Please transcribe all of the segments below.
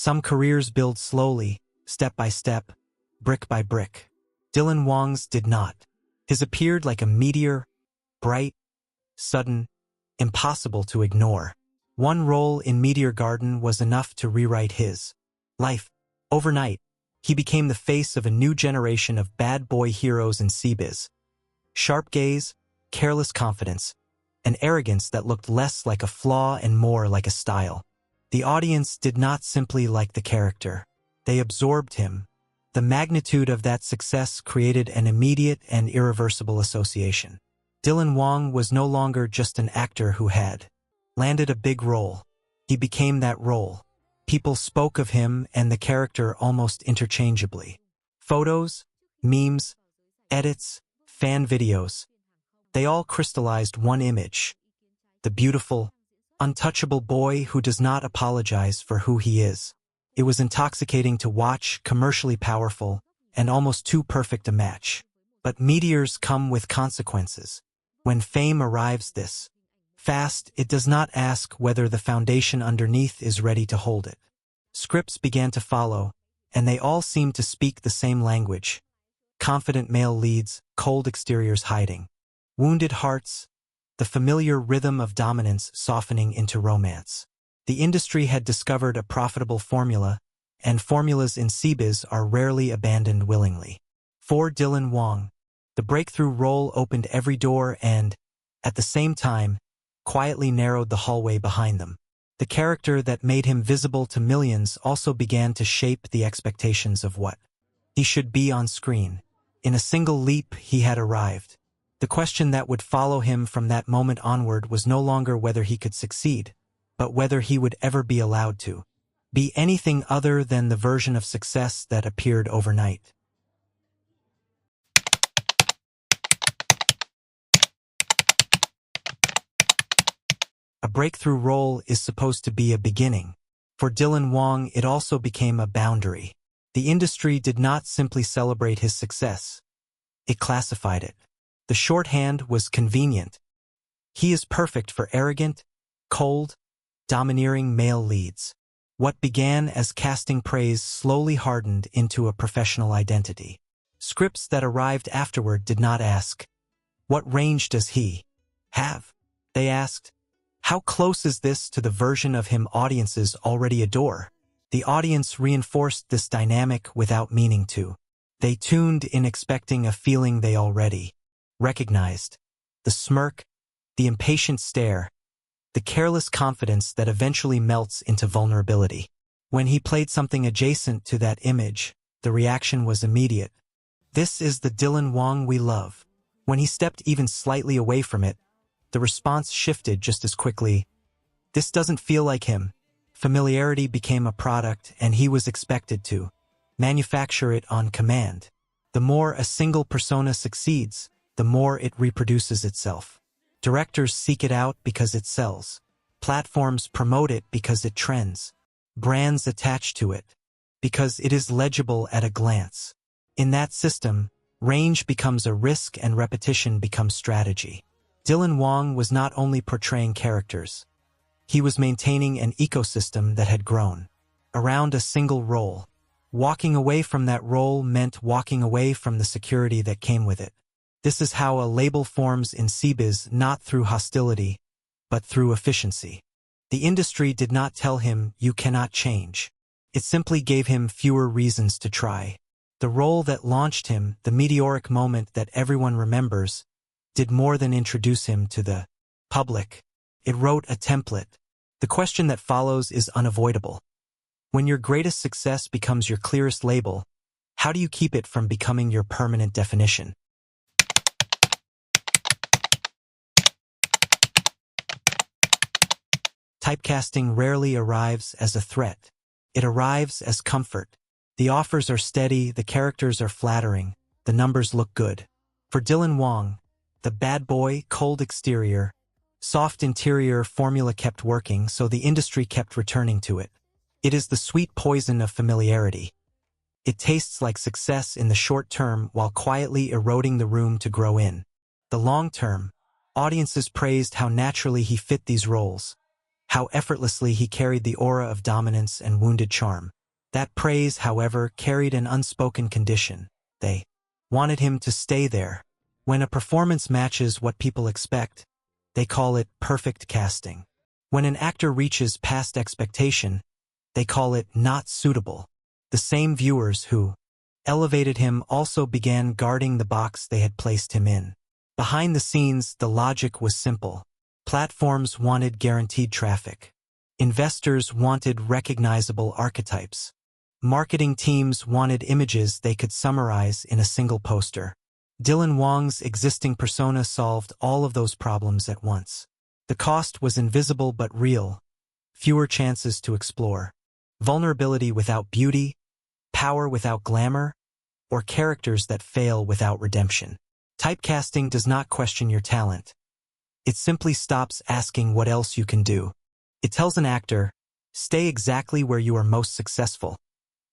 Some careers build slowly, step by step, brick by brick. Dylan Wang's did not. His appeared like a meteor, bright, sudden, impossible to ignore. One role in Meteor Garden was enough to rewrite his life. Overnight, he became the face of a new generation of bad boy heroes in C-biz. Sharp gaze, careless confidence, an arrogance that looked less like a flaw and more like a style. The audience did not simply like the character. They absorbed him. The magnitude of that success created an immediate and irreversible association. Dylan Wang was no longer just an actor who had landed a big role. He became that role. People spoke of him and the character almost interchangeably. Photos, memes, edits, fan videos. They all crystallized one image. The beautiful, untouchable boy who does not apologize for who he is. It was intoxicating to watch, commercially powerful, and almost too perfect a match. But meteors come with consequences. When fame arrives this fast, it does not ask whether the foundation underneath is ready to hold it. Scripts began to follow, and they all seemed to speak the same language. Confident male leads, cold exteriors hiding. Wounded hearts, the familiar rhythm of dominance softening into romance. The industry had discovered a profitable formula, and formulas in C-biz are rarely abandoned willingly. For Dylan Wang, the breakthrough role opened every door and, at the same time, quietly narrowed the hallway behind them. The character that made him visible to millions also began to shape the expectations of what he should be on screen. In a single leap, he had arrived. The question that would follow him from that moment onward was no longer whether he could succeed, but whether he would ever be allowed to be anything other than the version of success that appeared overnight. A breakthrough role is supposed to be a beginning. For Dylan Wang, it also became a boundary. The industry did not simply celebrate his success. It classified it. The shorthand was convenient. He is perfect for arrogant, cold, domineering male leads. What began as casting praise slowly hardened into a professional identity. Scripts that arrived afterward did not ask, "What range does he have?" They asked, "How close is this to the version of him audiences already adore?" The audience reinforced this dynamic without meaning to. They tuned in expecting a feeling they already recognized. The smirk, the impatient stare, the careless confidence that eventually melts into vulnerability. When he played something adjacent to that image, the reaction was immediate. This is the Dylan Wang we love. When he stepped even slightly away from it, the response shifted just as quickly. This doesn't feel like him. Familiarity became a product, and he was expected to manufacture it on command. The more a single persona succeeds, the more it reproduces itself. Directors seek it out because it sells. Platforms promote it because it trends. Brands attach to it because it is legible at a glance. In that system, range becomes a risk and repetition becomes strategy. Dylan Wang was not only portraying characters. He was maintaining an ecosystem that had grown around a single role. Walking away from that role meant walking away from the security that came with it. This is how a label forms in C-biz, not through hostility, but through efficiency. The industry did not tell him, "You cannot change." It simply gave him fewer reasons to try. The role that launched him, the meteoric moment that everyone remembers, did more than introduce him to the public. It wrote a template. The question that follows is unavoidable. When your greatest success becomes your clearest label, how do you keep it from becoming your permanent definition? Typecasting rarely arrives as a threat. It arrives as comfort. The offers are steady, the characters are flattering, the numbers look good. For Dylan Wang, the bad boy, cold exterior, soft interior formula kept working, so the industry kept returning to it. It is the sweet poison of familiarity. It tastes like success in the short term while quietly eroding the room to grow in the long term. Audiences praised how naturally he fit these roles. how effortlessly he carried the aura of dominance and wounded charm. That praise, however, carried an unspoken condition. They wanted him to stay there. When a performance matches what people expect, they call it perfect casting. When an actor reaches past expectation, they call it not suitable. The same viewers who elevated him also began guarding the box they had placed him in. Behind the scenes, the logic was simple. Platforms wanted guaranteed traffic. Investors wanted recognizable archetypes. Marketing teams wanted images they could summarize in a single poster. Dylan Wang's existing persona solved all of those problems at once. The cost was invisible but real. Fewer chances to explore. Vulnerability without beauty, power without glamour, or characters that fail without redemption. Typecasting does not question your talent. It simply stops asking what else you can do. It tells an actor, stay exactly where you are most successful,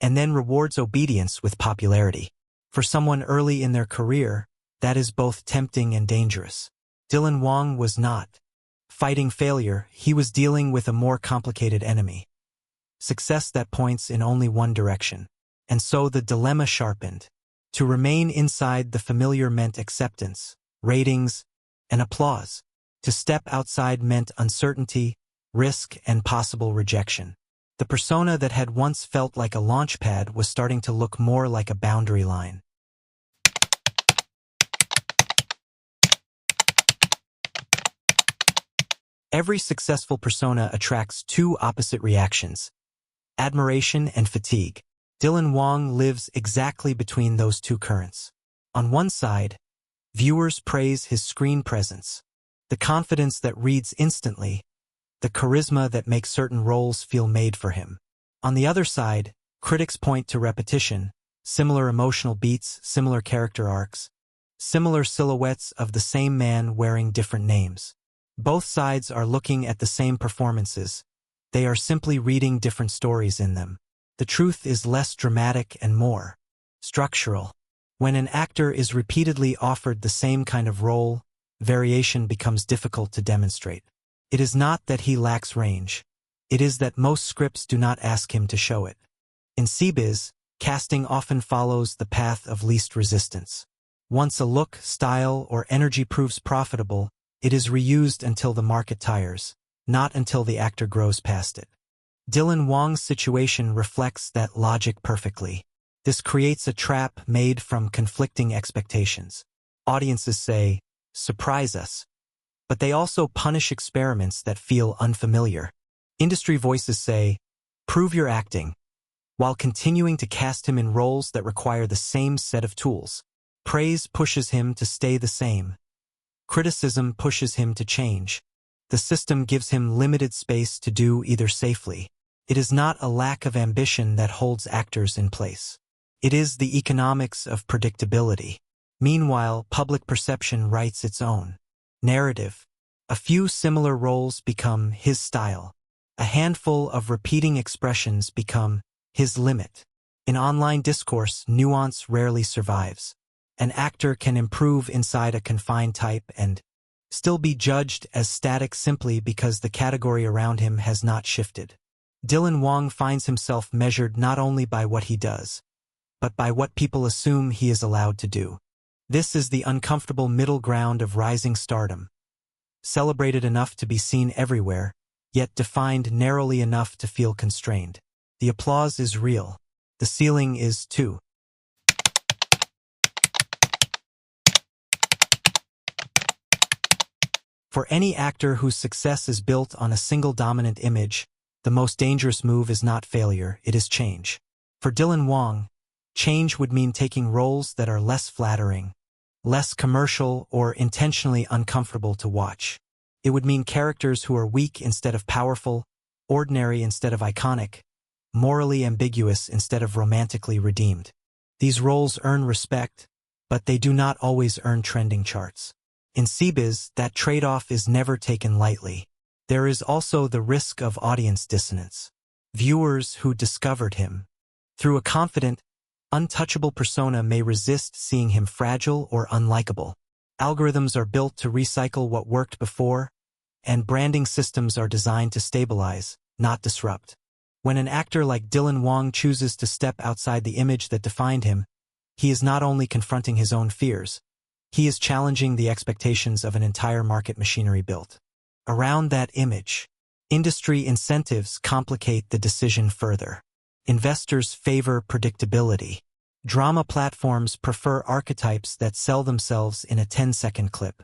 and then rewards obedience with popularity. For someone early in their career, that is both tempting and dangerous. Dylan Wang was not fighting failure, he was dealing with a more complicated enemy. Success that points in only one direction. And so the dilemma sharpened. To remain inside the familiar meant acceptance, ratings, and applause. To step outside meant uncertainty, risk, and possible rejection. The persona that had once felt like a launch pad was starting to look more like a boundary line. Every successful persona attracts two opposite reactions: admiration and fatigue. Dylan Wang lives exactly between those two currents. On one side, viewers praise his screen presence, the confidence that reads instantly, the charisma that makes certain roles feel made for him. On the other side, critics point to repetition, similar emotional beats, similar character arcs, similar silhouettes of the same man wearing different names. Both sides are looking at the same performances. They are simply reading different stories in them. The truth is less dramatic and more structural. When an actor is repeatedly offered the same kind of role, variation becomes difficult to demonstrate. It is not that he lacks range. It is that most scripts do not ask him to show it. In C-biz, casting often follows the path of least resistance. Once a look, style, or energy proves profitable, it is reused until the market tires, not until the actor grows past it. Dylan Wang's situation reflects that logic perfectly. This creates a trap made from conflicting expectations. Audiences say, surprise us. But they also punish experiments that feel unfamiliar. Industry voices say, prove your acting, while continuing to cast him in roles that require the same set of tools. Praise pushes him to stay the same. Criticism pushes him to change. The system gives him limited space to do either safely. It is not a lack of ambition that holds actors in place. It is the economics of predictability. Meanwhile, public perception writes its own narrative. A few similar roles become his style. A handful of repeating expressions become his limit. In online discourse, nuance rarely survives. An actor can improve inside a confined type and still be judged as static simply because the category around him has not shifted. Dylan Wang finds himself measured not only by what he does, but by what people assume he is allowed to do. This is the uncomfortable middle ground of rising stardom. Celebrated enough to be seen everywhere, yet defined narrowly enough to feel constrained. The applause is real. The ceiling is too. For any actor whose success is built on a single dominant image, the most dangerous move is not failure, it is change. For Dylan Wang, change would mean taking roles that are less flattering, less commercial, or intentionally uncomfortable to watch. It would mean characters who are weak instead of powerful, ordinary instead of iconic, morally ambiguous instead of romantically redeemed. These roles earn respect, but they do not always earn trending charts. In C-biz, that trade-off is never taken lightly. There is also the risk of audience dissonance. Viewers who discovered him through a confident, untouchable persona may resist seeing him fragile or unlikable. Algorithms are built to recycle what worked before, and branding systems are designed to stabilize, not disrupt. When an actor like Dylan Wang chooses to step outside the image that defined him, he is not only confronting his own fears, he is challenging the expectations of an entire market machinery built around that image. Industry incentives complicate the decision further. Investors favor predictability. Drama platforms prefer archetypes that sell themselves in a 10-second clip.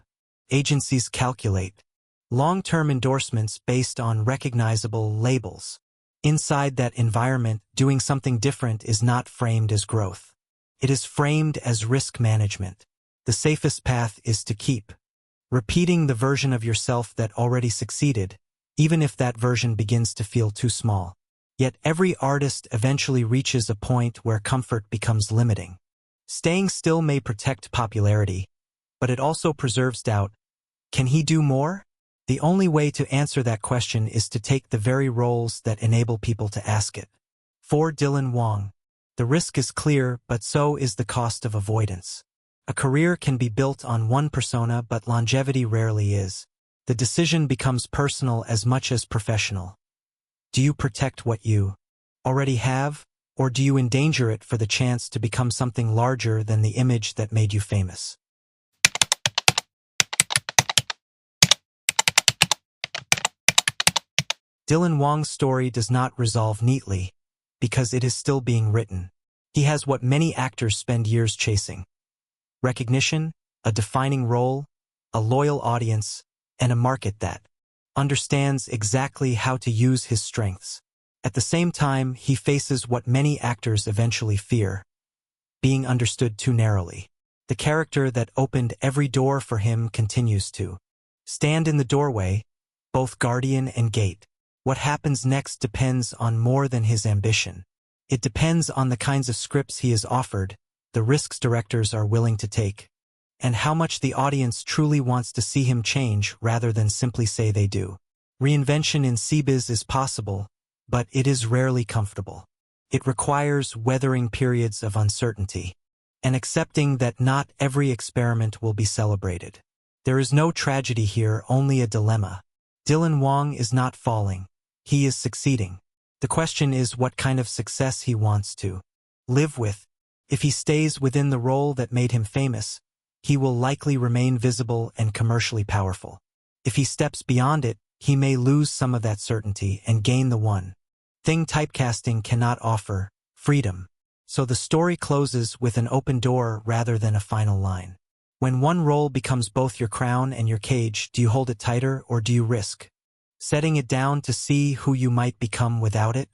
Agencies calculate long-term endorsements based on recognizable labels. Inside that environment, doing something different is not framed as growth. It is framed as risk management. The safest path is to keep repeating the version of yourself that already succeeded, even if that version begins to feel too small. Yet every artist eventually reaches a point where comfort becomes limiting. Staying still may protect popularity, but it also preserves doubt. Can he do more? The only way to answer that question is to take the very roles that enable people to ask it. For Dylan Wang, the risk is clear, but so is the cost of avoidance. A career can be built on one persona, but longevity rarely is. The decision becomes personal as much as professional. Do you protect what you already have, or do you endanger it for the chance to become something larger than the image that made you famous? Dylan Wang's story does not resolve neatly, because it is still being written. He has what many actors spend years chasing: recognition, a defining role, a loyal audience, and a market that understands exactly how to use his strengths. At the same time, he faces what many actors eventually fear: being understood too narrowly. The character that opened every door for him continues to stand in the doorway, both guardian and gate. What happens next depends on more than his ambition. It depends on the kinds of scripts he is offered, the risks directors are willing to take, and how much the audience truly wants to see him change rather than simply say they do. Reinvention in Cbiz is possible, but it is rarely comfortable. It requires weathering periods of uncertainty and accepting that not every experiment will be celebrated. There is no tragedy here, only a dilemma. Dylan Wang is not falling. He is succeeding. The question is what kind of success he wants to live with. If he stays within the role that made him famous, he will likely remain visible and commercially powerful. If he steps beyond it, he may lose some of that certainty and gain the one thing typecasting cannot offer: freedom. So the story closes with an open door rather than a final line. When one role becomes both your crown and your cage, do you hold it tighter or do you risk setting it down to see who you might become without it?